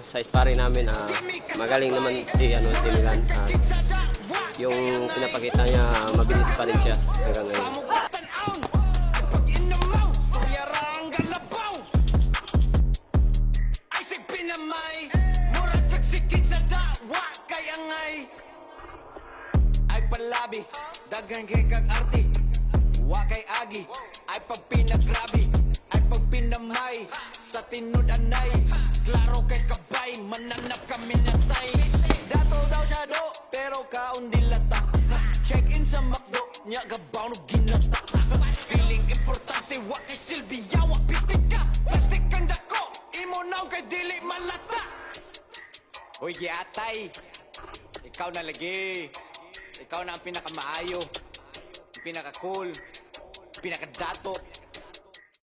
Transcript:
Sa sparring namin, magaling naman si Milan. Yung pinapakita niya, mabilis pa rin siya hanggang ngayon. Ay palabi, daghan kay kag arte. Wa kay agi, ay pagpinagrabi. Ay pagpinamay, sa tinud anay. Klaro kay kabay, mananap kami natay. Dato daw siya do, pero kaon dilata. Check-in sa McDo, nya gabaw no ginata. Feeling importante, wa kay Silvia, wa pistik ka. Plastic kang dako, imo naw kay dili malata. Hoy giatay, ikaw na lagi. Ikaw na ang pinakamaayo, pinaka-cool, pinaka-dato.